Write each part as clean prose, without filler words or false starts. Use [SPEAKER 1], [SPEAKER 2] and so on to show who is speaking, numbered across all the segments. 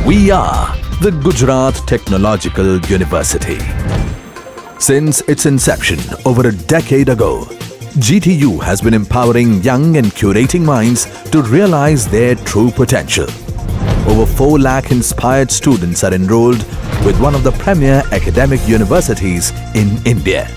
[SPEAKER 1] We are the Gujarat Technological University. Since its inception over a decade ago, GTU has been empowering young and curating minds to realize their true potential. Over 4 lakh inspired students are enrolled with one of the premier academic universities in India.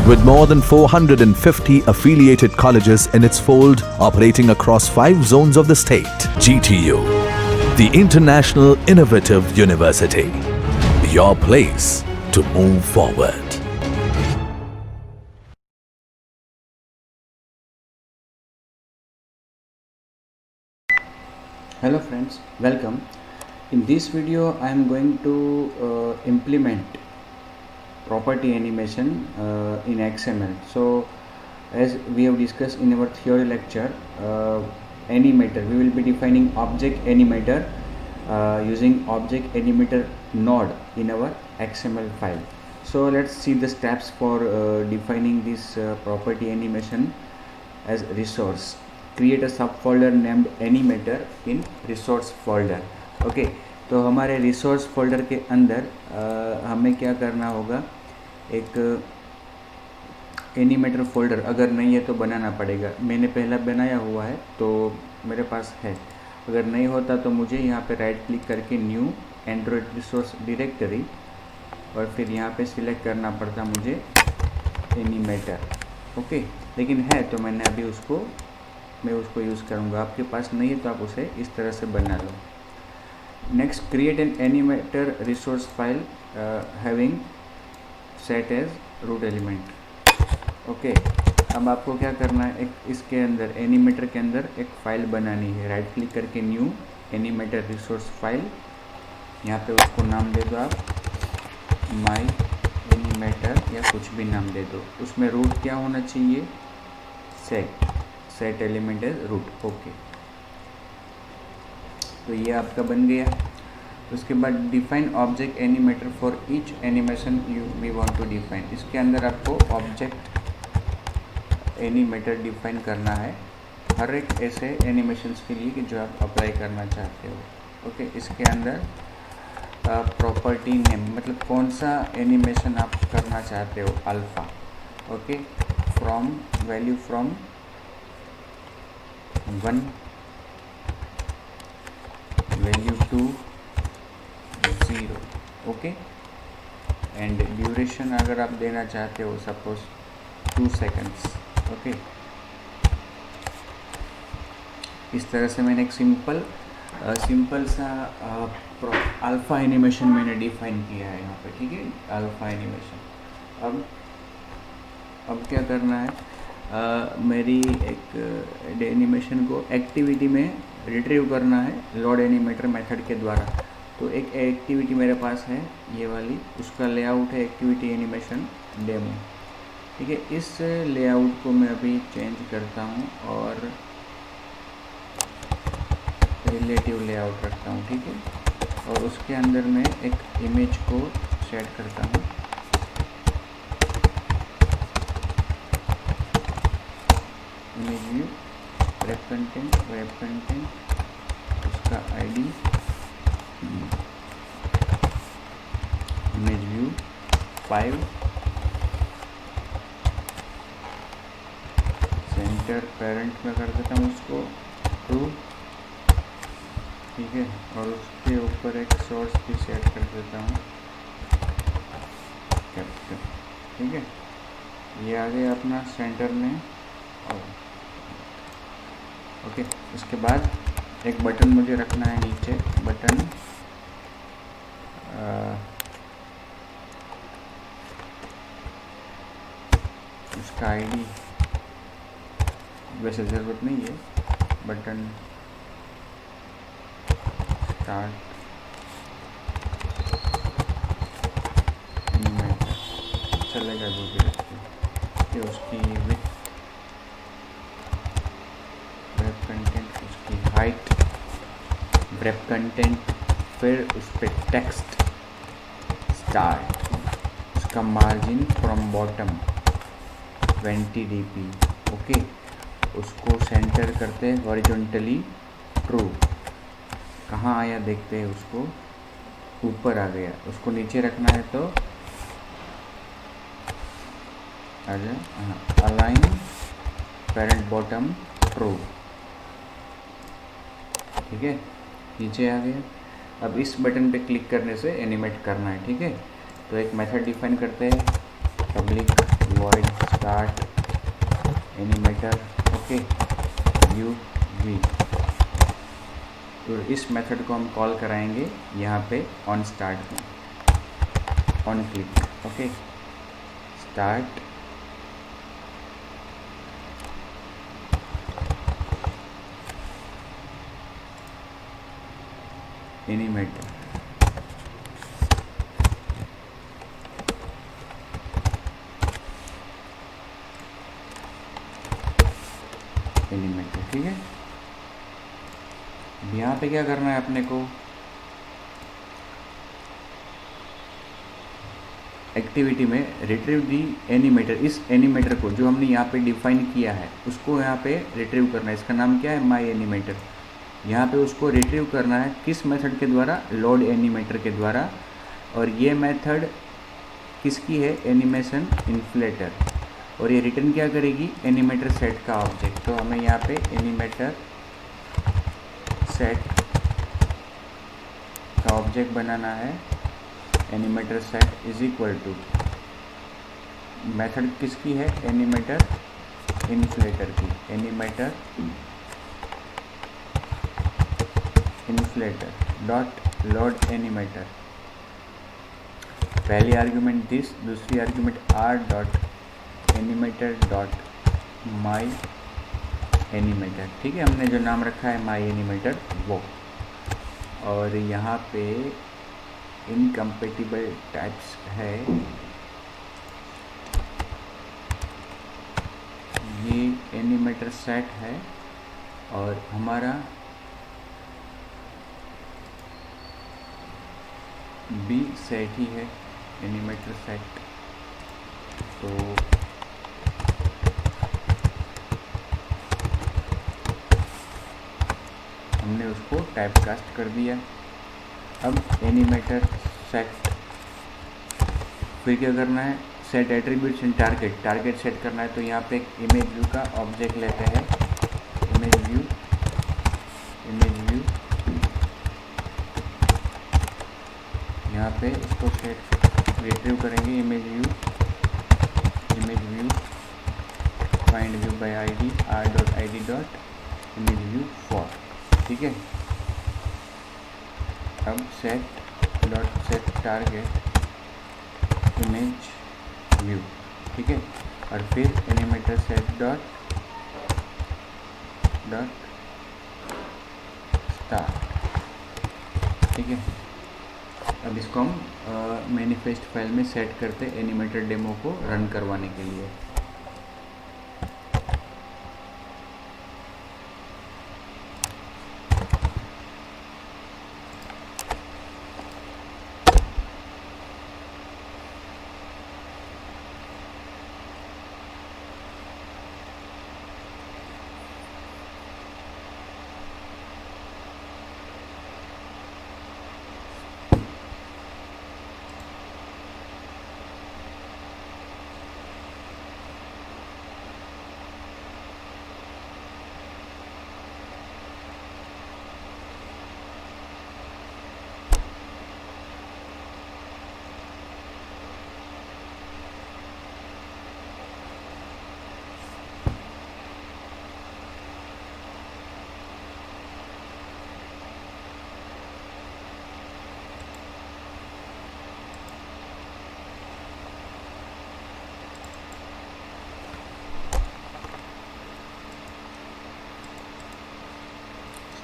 [SPEAKER 1] With more than 450 affiliated colleges in its fold operating across 5 zones of the state, GTU, the International Innovative University, your place to move forward.
[SPEAKER 2] Hello friends, welcome. In this video I am going to implement property animation in XML. So as we have discussed in our theory lecture, animator, we will be defining object animator using object animator node in our XML file. So let's see the steps for defining this property animation as resource. Create a subfolder named animator in resource folder. Okay, तो हमारे resource folder के अंदर हमें क्या करना होगा, एक animator folder अगर नहीं है तो बनाना पड़ेगा. मैंने पहला बनाया हुआ है तो मेरे पास है. अगर नहीं होता तो मुझे यहाँ पे राइट क्लिक करके न्यू एंड्रॉयड रिसोर्स डायरेक्टरी और फिर यहाँ पे सिलेक्ट करना पड़ता मुझे एनिमेटर. ओके, लेकिन है तो मैं उसको यूज़ करूँगा. आपके पास नहीं है तो आप उसे इस तरह से बना लो. Next, create an animator resource file having set as root element. Okay, अब आपको क्या करना है, एक इसके अंदर एनिमेटर के अंदर एक फ़ाइल बनानी है. राइट क्लिक करके न्यू एनिमेटर रिसोर्स फाइल, यहाँ पे उसको नाम दे दो आप माई एनिमेटर या कुछ भी नाम दे दो. उसमें रूट क्या होना चाहिए, set element as root. Okay, तो ये आपका बन गया. उसके बाद define object animator for each animation we want to define. इसके अंदर आपको ऑब्जेक्ट एनिमेटर डिफाइन करना है हर एक ऐसे एनिमेशंस के लिए कि जो आप अप्लाई करना चाहते हो. ओके, इसके अंदर प्रॉपर्टी नेम, मतलब कौन सा एनिमेशन आप करना चाहते हो, alpha. Okay, from value from 1 value to 0. Okay, and duration अगर आप देना चाहते हो सपोज 2 सेकेंड्स. ओके, इस तरह से मैंने एक सिंपल सा अल्फ़ा एनिमेशन मैंने डिफाइन किया है यहाँ पे. ठीक है, अल्फ़ा एनिमेशन. अब क्या करना है, मेरी एक एनिमेशन को एक्टिविटी में रिट्रीव करना है लोड एनिमेटर मेथड के द्वारा. तो एक एक्टिविटी मेरे पास है ये वाली, उसका लेआउट है एक्टिविटी एनिमेशन डेमो. ठीक है, इस लेआउट को मैं अभी चेंज करता हूँ और रिलेटिव लेआउट रखता हूँ. ठीक है, और उसके अंदर मैं एक इमेज को सेट करता हूँ. इमेज व्यू, वेब कंटेंट, उसका ID, image view 5, centre parent में कर देता हूँ उसको ट्रू. ठीक है, और उसके ऊपर एक सोर्स भी सेट कर देता हूँ कैपिटल. ठीक है, ये आ गया अपना सेंटर में. ओके, उसके बाद एक बटन मुझे रखना है नीचे, बटन उसका आईडी वैसे ज़रूरत नहीं है. बटन स्टार्ट एनिमेटर चलेगा जो भी रखते. उसकी विथ, वेब कंटेंट, उसकी हाइट, वेब कंटेंट, फिर उस पर टेक्स्ट स्टार्ट, उसका margin from bottom 20 dp. Okay, उसको सेंटर करते हैं हॉरिजॉन्टली ट्रू. कहाँ आया देखते हैं, उसको ऊपर आ गया, उसको नीचे रखना है तो आ जाए, हाँ, अलाइन पेरेंट बॉटम ट्रू, ठीक है, नीचे आ गया। अब इस बटन पे क्लिक करने से एनिमेट करना है, ठीक है। तो एक मेथड डिफाइन करते हैं, public void start animator, okay, you we. तो इस मेथड को हम कॉल कराएंगे यहाँ पे ऑन स्टार्ट में, on click, okay, start animator, animator, ठीक है। यहाँ पे क्या करना है अपने को, एक्टिविटी में रिट्रीव दी एनिमेटर, इस एनिमेटर को जो हमने यहाँ पे डिफाइन किया है उसको यहाँ पे रिट्रीव करना है। इसका नाम क्या है, माई एनिमेटर। यहाँ पे उसको रिट्रीव करना है किस मेथड के द्वारा, लोड एनिमेटर के द्वारा। और ये मेथड किसकी है, एनिमेशन इन्फ्लेटर। और ये रिटर्न क्या करेगी, एनिमेटर सेट का ऑब्जेक्ट। तो हमें यहाँ पे एनिमेटर सेट का ऑब्जेक्ट बनाना है, animator set is equal to, method किसकी है, एनिमेटर इन्फ्लेटर की, animator inflater dot load animator. पहली आर्ग्यूमेंट दिस, दूसरी argument R dot animator dot my animator, ठीक है। हमने जो नाम रखा है माई एनिमेटर वो। और यहाँ पे इनकम्पेटिबल टाइप्स है, ये एनिमेटर सेट है और हमारा बी सेट ही है, एनिमेटर सेट। तो हमने उसको टाइप कास्ट कर दिया। अब एनिमेटर सेट, फिर क्या करना है, set attributes in target, target set करना है। तो यहाँ पे एक इमेज व्यू का ऑब्जेक्ट लेते हैं, इमेज व्यू, यहाँ पे इसको सेट रिट्रीव करेंगे, image view find view bye ID, R dot I D dot image view for, ठीक है। अब set dot set target image view, ठीक है। और फिर एनिमेटर सेट डॉट स्टार्ट, ठीक है। अब इसको हम मैनिफेस्ट फाइल में सेट करते हैं एनिमेटर डेमो को रन करवाने के लिए।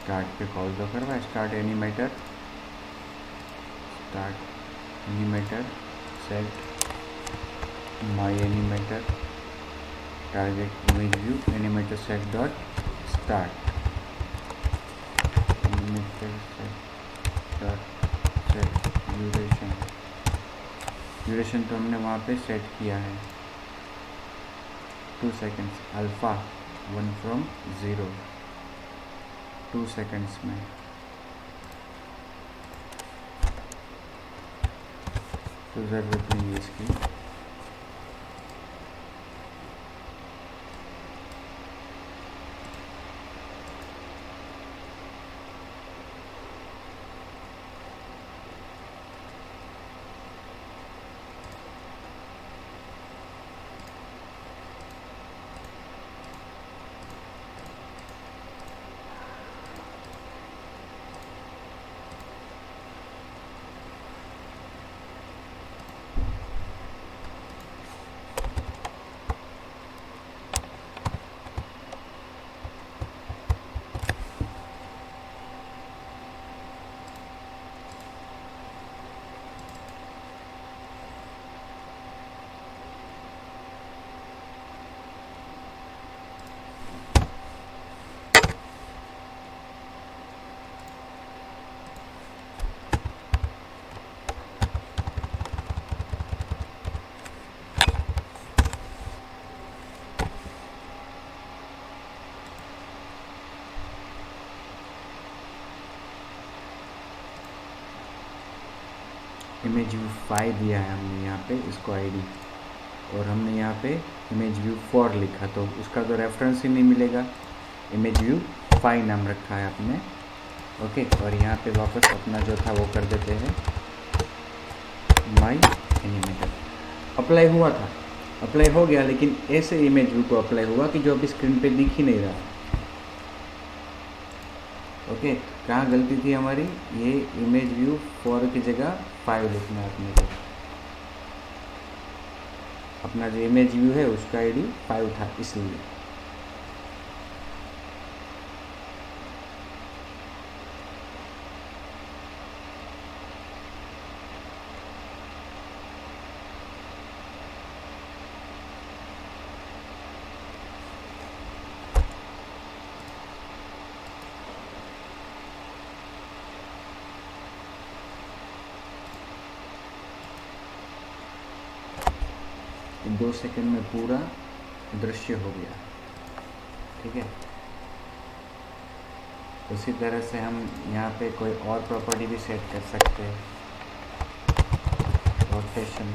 [SPEAKER 2] स्टार्ट पे कॉल तो करवा, start animator set my animator target image view animator set dot start, animator set dot set duration तो हमने वहाँ पे सेट किया है 2 सेकेंड्स, अल्फ़ा 1 from 0, 2 सेकेंड्स में। तो ज़रूरत नहीं है इसकी। इमेज व्यू 5 दिया है हमने यहाँ पे इसको आईडी, और हमने यहाँ पे इमेज व्यू 4 लिखा, तो उसका तो रेफरेंस ही नहीं मिलेगा। इमेज व्यू 5 नाम रखा है आपने। ओके, और यहाँ पे वापस अपना जो था वो कर देते हैं, माई एनिमेटर। अप्लाई हुआ था, अप्लाई हो गया, लेकिन ऐसे इमेज व्यू को अप्लाई हुआ कि जो अभी स्क्रीन पे दिख ही नहीं रहा। ओके, कहाँ गलती थी हमारी, ये इमेज व्यू 4 की जगह 5 लिखना है अपने को। अपना जो इमेज व्यू है उसका आईडी 5 था इसलिए। इन 2 सेकंड में पूरा दृश्य हो गया। ठीक है, उसी तरह से हम यहाँ पे कोई और प्रॉपर्टी भी सेट कर सकते हैं। Rotation,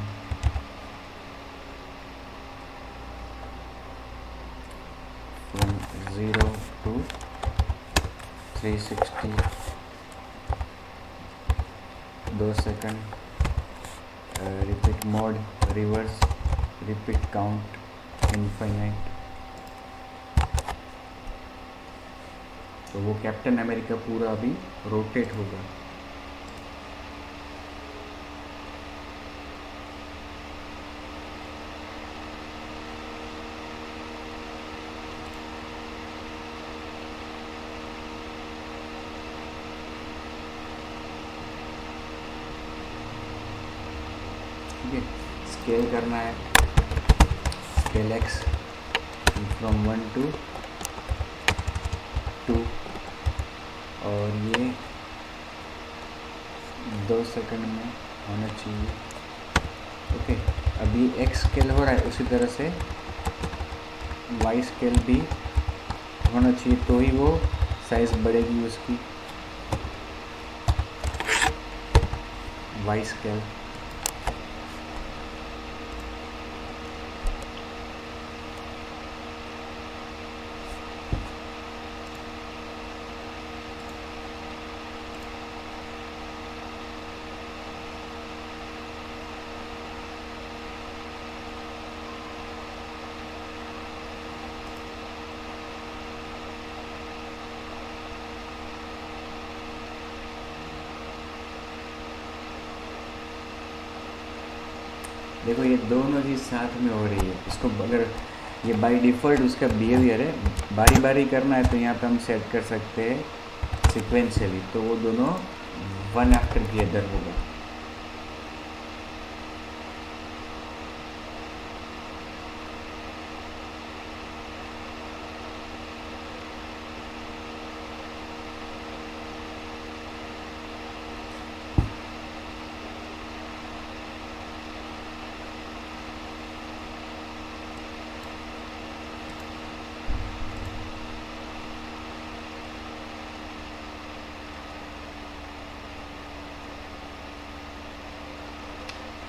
[SPEAKER 2] from 0 to 360, 2 second, repeat mode, reverse, repeat count, infinite. तो वो कैप्टन अमेरिका पूरा अभी रोटेट होगा। ठीक है, स्केल करना है, स्केल एक्स फ्रॉम 1 to 2, और ये 2 सेकंड में होना चाहिए। ओके, अभी एक्स स्केल हो रहा है, उसी तरह से वाई स्केल भी होना चाहिए, तो ही वो साइज बढ़ेगी उसकी। वाई स्केल, देखो ये दोनों चीज़ साथ में हो रही है। इसको अगर ये बाय डिफ़ॉल्ट उसका बिहेवियर है, बारी बारी करना है तो यहाँ पे हम सेट कर सकते हैं सिक्वेंशियली, तो वो दोनों वन आफ्टर द अदर होगा।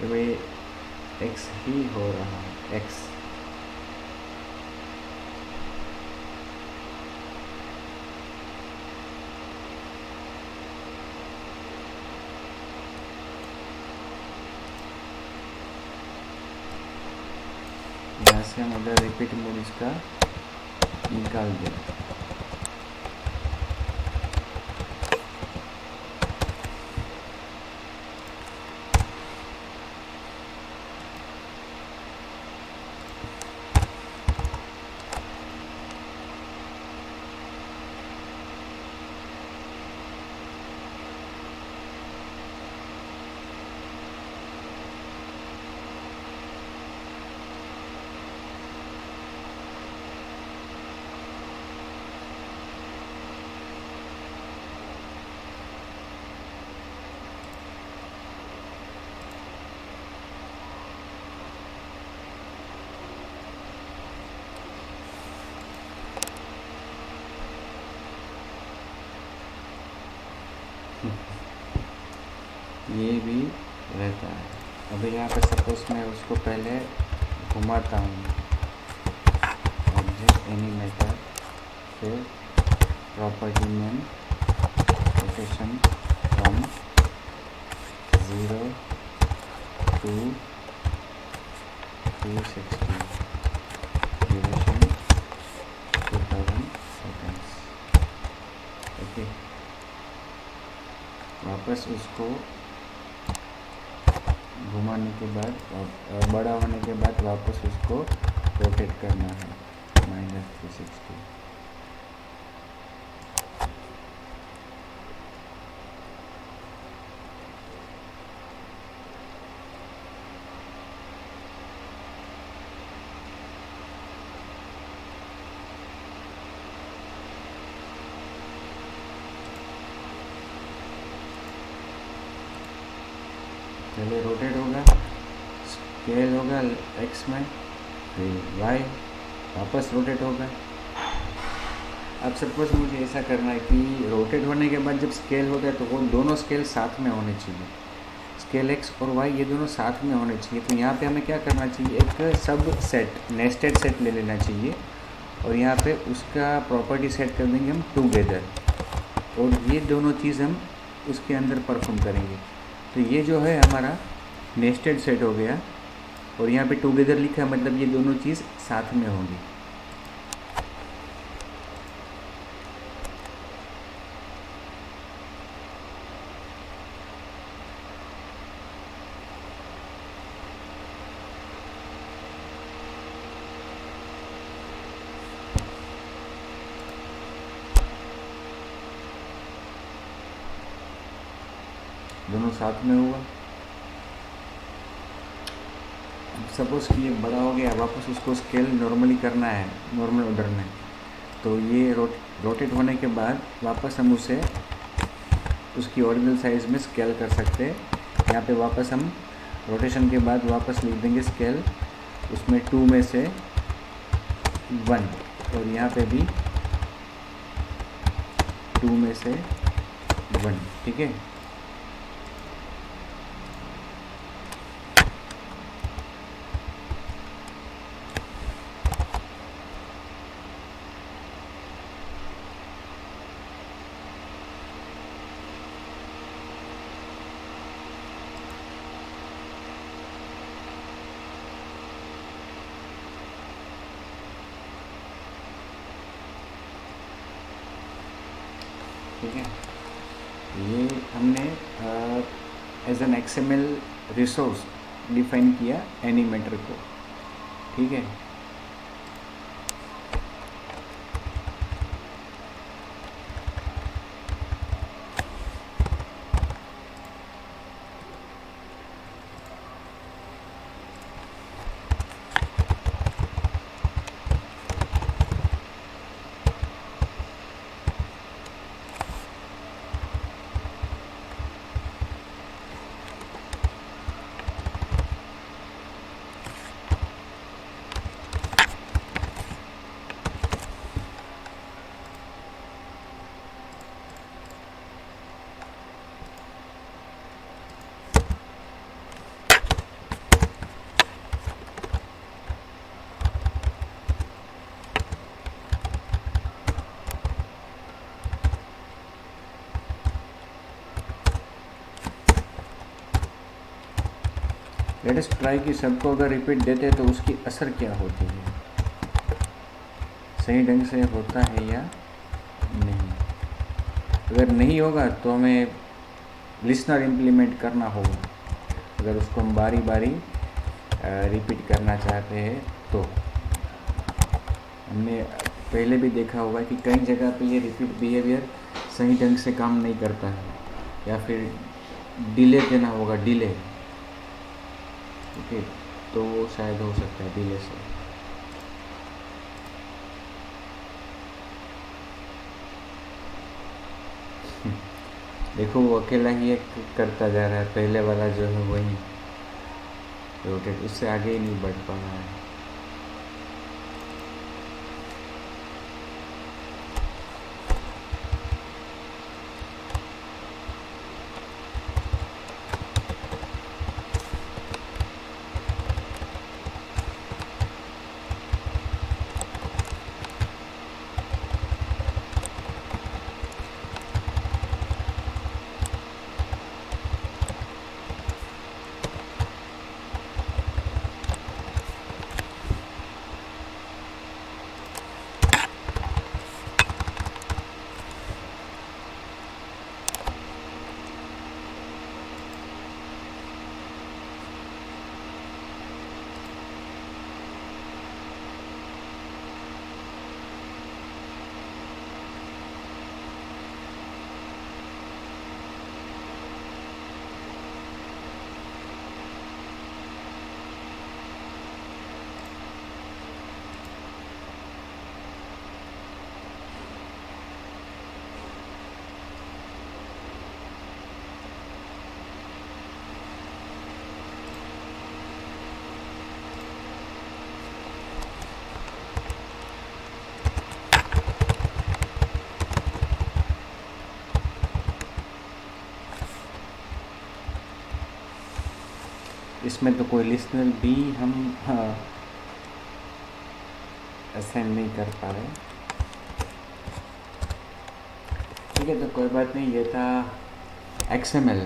[SPEAKER 2] वे एक्स ही हो रहा है, एक्स। यहाँ से हम अगर रिपीट मोड इसका निकाल दें, ये भी रहता है। अभी यहाँ पे सपोज मैं उसको पहले घुमाता हूँ, ऑब्जेक्ट एनिमेटर, फिर property name, rotation from 0 to 260, duration 2000 seconds. Okay, वापस उसको घुमाने के बाद, बड़ा होने के बाद वापस उसको रोटेट करना है -360। पहले रोटेट होगा, स्केल होगा एक्स में, फिर वाई, वापस रोटेट होगा। अब सपोज मुझे ऐसा करना है कि रोटेट होने के बाद जब स्केल होता है तो वो दोनों स्केल साथ में होने चाहिए, स्केल एक्स और वाई ये दोनों साथ में होने चाहिए। तो यहाँ पे हमें क्या करना चाहिए, एक सब सेट, नेस्टेड सेट ले लेना चाहिए और यहाँ पे उसका प्रॉपर्टी सेट कर देंगे हम टुगेदर, और ये दोनों चीज़ हम उसके अंदर परफॉर्म करेंगे। तो ये जो है हमारा नेस्टेड सेट हो गया, और यहाँ पे टुगेदर लिखा है, मतलब ये दोनों चीज़ साथ में होंगी। दोनों साथ में हुआ। सपोज कि ये बड़ा हो गया, वापस उसको स्केल नॉर्मली करना है, नॉर्मल ऑर्डर में। तो ये रोटेट होने के बाद वापस हम उसे उसकी ओरिजिनल साइज़ में स्केल कर सकते हैं। यहाँ पे वापस हम रोटेशन के बाद वापस लिख देंगे स्केल, उसमें 2 में से 1, और यहाँ पे भी 2 में से 1, ठीक है। ठीक है, ये हमने as an XML resource define किया एनिमेटर को, ठीक है। लेट अस ट्राई कि सबको अगर रिपीट देते तो उसकी असर क्या होती है, सही ढंग से होता है या नहीं। अगर नहीं होगा तो हमें लिसनर इम्प्लीमेंट करना होगा, अगर उसको हम बारी बारी रिपीट करना चाहते हैं तो। हमने पहले भी देखा होगा कि कई जगह पे ये रिपीट बिहेवियर सही ढंग से काम नहीं करता है, या फिर डिले देना होगा, डिले। ओके, तो वो शायद हो सकता है डिले से। देखो वो अकेला ही एक करता जा रहा है, पहले वाला जो है वही रोटेट, उससे आगे ही नहीं बढ़ पा रहा है। इसमें तो कोई लिसनर भी हम असाइन नहीं कर पा रहे। ठीक है, तो कोई बात नहीं। ये था XML,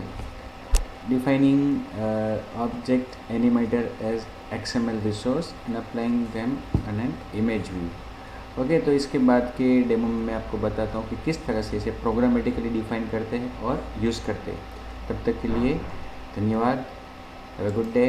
[SPEAKER 2] defining object animator as XML resource and applying them on an image view. Okay, तो इसके बाद के डेमो में मैं आपको बताता हूँ कि किस तरह से इसे प्रोग्रामेटिकली डिफाइन करते हैं और यूज़ करते हैं। तब तक के लिए धन्यवाद। Have a good day.